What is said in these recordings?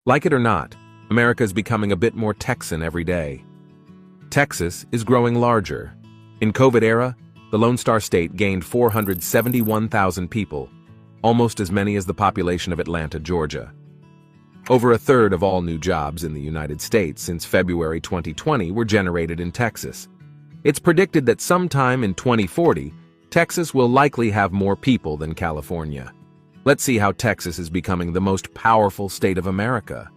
Like it or not, America is becoming a bit more Texan every day. Texas is growing larger. In COVID era, the Lone Star State gained 471,000 people, almost as many as the population of Atlanta, Georgia. Over a third of all new jobs in the United States since February 2020 were generated in Texas. It's predicted that sometime in 2040, Texas will likely have more people than California. Let's see how Texas is becoming the most powerful state of America.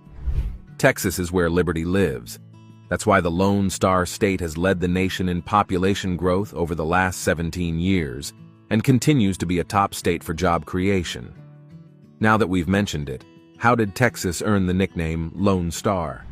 Texas is where liberty lives. That's why the Lone Star State has led the nation in population growth over the last 17 years and continues to be a top state for job creation. Now that we've mentioned it, how did Texas earn the nickname Lone Star?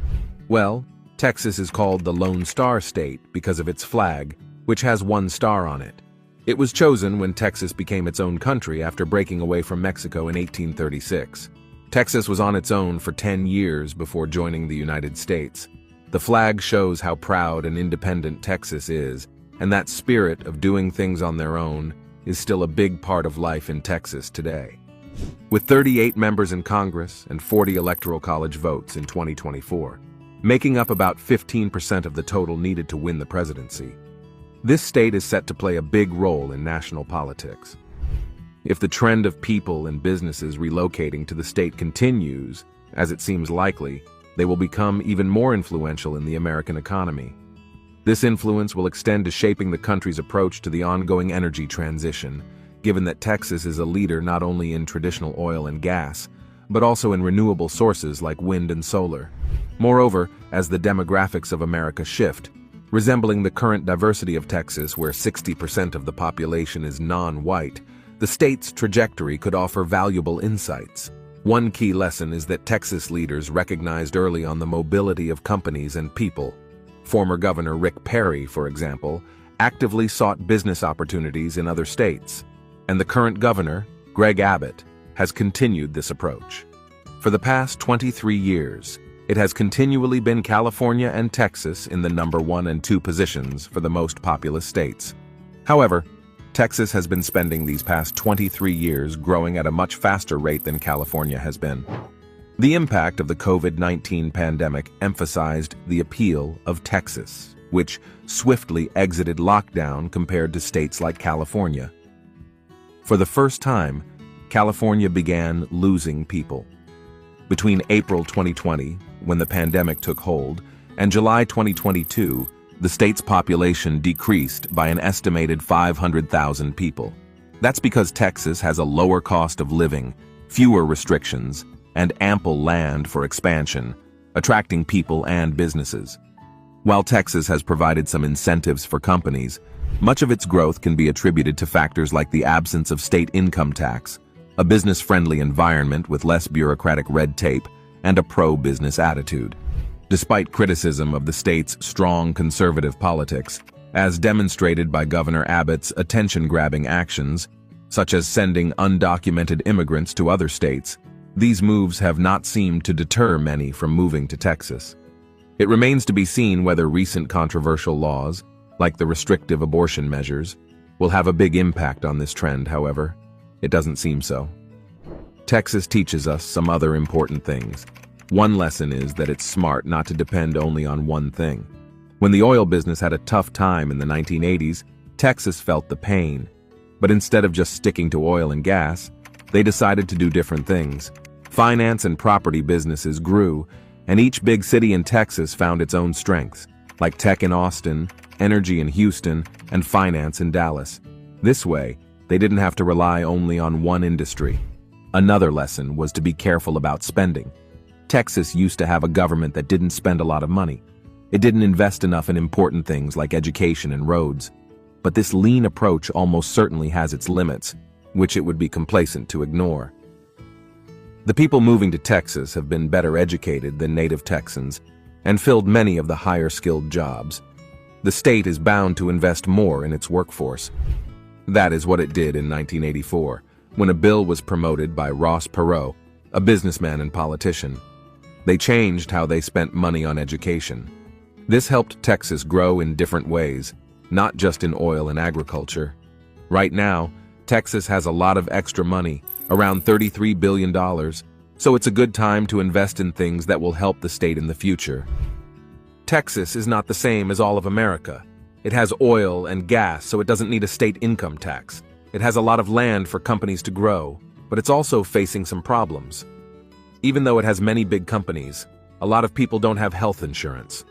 Well, Texas is called the Lone Star State because of its flag, which has one star on it. It was chosen when Texas became its own country after breaking away from Mexico in 1836. Texas was on its own for 10 years before joining the United States. The flag shows how proud and independent Texas is, and that spirit of doing things on their own is still a big part of life in Texas today. With 38 members in Congress and 40 electoral college votes in 2024, making up about 15% of the total needed to win the presidency, this state is set to play a big role in national politics. If the trend of people and businesses relocating to the state continues, as it seems likely, they will become even more influential in the American economy. This influence will extend to shaping the country's approach to the ongoing energy transition, given that Texas is a leader not only in traditional oil and gas, but also in renewable sources like wind and solar. Moreover, as the demographics of America shift, resembling the current diversity of Texas where 60% of the population is non-white, the state's trajectory could offer valuable insights. One key lesson is that Texas leaders recognized early on the mobility of companies and people. Former Governor Rick Perry, for example, actively sought business opportunities in other states, and the current governor, Greg Abbott, has continued this approach. For the past 23 years, it has continually been California and Texas in the number 1 and 2 positions for the most populous states. However, Texas has been spending these past 23 years growing at a much faster rate than California has been. The impact of the COVID-19 pandemic emphasized the appeal of Texas, which swiftly exited lockdown compared to states like California. For the first time, California began losing people. Between April 2020, when the pandemic took hold, and July 2022, the state's population decreased by an estimated 500,000 people. That's because Texas has a lower cost of living, fewer restrictions, and ample land for expansion, attracting people and businesses. While Texas has provided some incentives for companies, much of its growth can be attributed to factors like the absence of state income tax, a business-friendly environment with less bureaucratic red tape, and a pro-business attitude. Despite criticism of the state's strong conservative politics, as demonstrated by Governor Abbott's attention-grabbing actions, such as sending undocumented immigrants to other states, these moves have not seemed to deter many from moving to Texas. It remains to be seen whether recent controversial laws, like the restrictive abortion measures, will have a big impact on this trend. However, it doesn't seem so. Texas teaches us some other important things. One lesson is that it's smart not to depend only on one thing. When the oil business had a tough time in the 1980s, Texas felt the pain. But instead of just sticking to oil and gas, they decided to do different things. Finance and property businesses grew, and each big city in Texas found its own strengths, like tech in Austin, energy in Houston, and finance in Dallas. This way, they didn't have to rely only on one industry. Another lesson was to be careful about spending. Texas used to have a government that didn't spend a lot of money. It didn't invest enough in important things like education and roads. But this lean approach almost certainly has its limits, which it would be complacent to ignore. The people moving to Texas have been better educated than native Texans and filled many of the higher-skilled jobs. The state is bound to invest more in its workforce. That is what it did in 1984, when a bill was promoted by Ross Perot, a businessman and politician. They changed how they spent money on education. This helped Texas grow in different ways, not just in oil and agriculture. Right now, Texas has a lot of extra money, around $33 billion, So it's a good time to invest in things that will help the state in the future. Texas is not the same as all of America. It has oil and gas, so it doesn't need a state income tax. It has a lot of land for companies to grow, but it's also facing some problems. Even though it has many big companies, a lot of people don't have health insurance.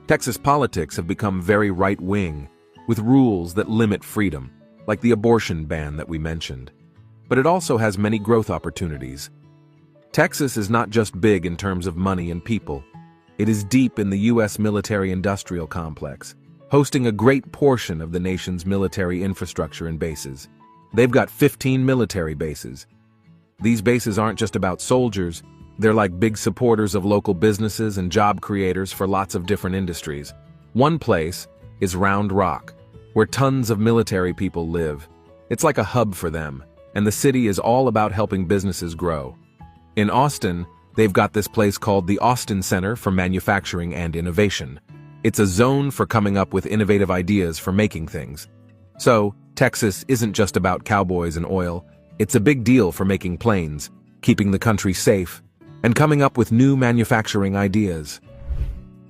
Texas politics have become very right-wing, with rules that limit freedom, like the abortion ban that we mentioned. But it also has many growth opportunities. Texas is not just big in terms of money and people. It is deep in the U.S. military-industrial complex, hosting a great portion of the nation's military infrastructure and bases. They've got 15 military bases. These bases aren't just about soldiers, they're like big supporters of local businesses and job creators for lots of different industries. One place is Round Rock, where tons of military people live. It's like a hub for them, and the city is all about helping businesses grow. In Austin, they've got this place called the Austin Center for Manufacturing and Innovation. It's a zone for coming up with innovative ideas for making things. So, Texas isn't just about cowboys and oil, it's a big deal for making planes, keeping the country safe, and coming up with new manufacturing ideas.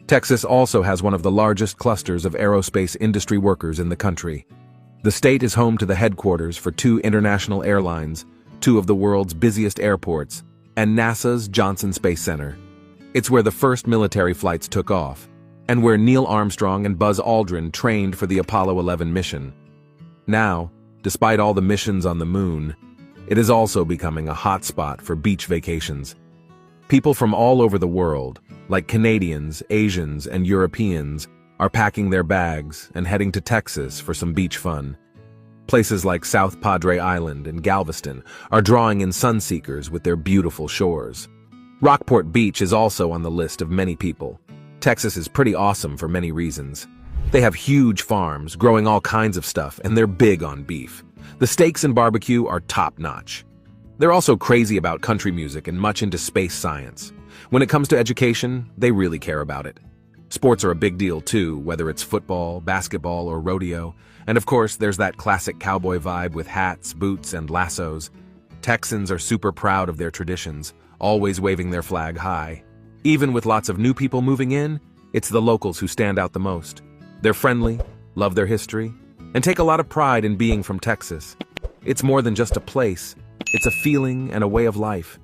Texas also has one of the largest clusters of aerospace industry workers in the country. The state is home to the headquarters for 2 international airlines, 2 of the world's busiest airports, and NASA's Johnson Space Center. It's where the first military flights took off, and where Neil Armstrong and Buzz Aldrin trained for the Apollo 11 mission. Now, despite all the missions on the moon, it is also becoming a hotspot for beach vacations. People from all over the world, like Canadians, Asians, and Europeans, are packing their bags and heading to Texas for some beach fun. Places like South Padre Island and Galveston are drawing in sunseekers with their beautiful shores. Rockport Beach is also on the list of many people. Texas is pretty awesome for many reasons. They have huge farms growing all kinds of stuff, and they're big on beef. The steaks and barbecue are top-notch. They're also crazy about country music and much into space science. When it comes to education, they really care about it. Sports are a big deal too, whether it's football, basketball, or rodeo. And of course, there's that classic cowboy vibe with hats, boots, and lassos. Texans are super proud of their traditions, always waving their flag high. Even with lots of new people moving in, it's the locals who stand out the most. They're friendly, love their history, and take a lot of pride in being from Texas. It's more than just a place. It's a feeling and a way of life.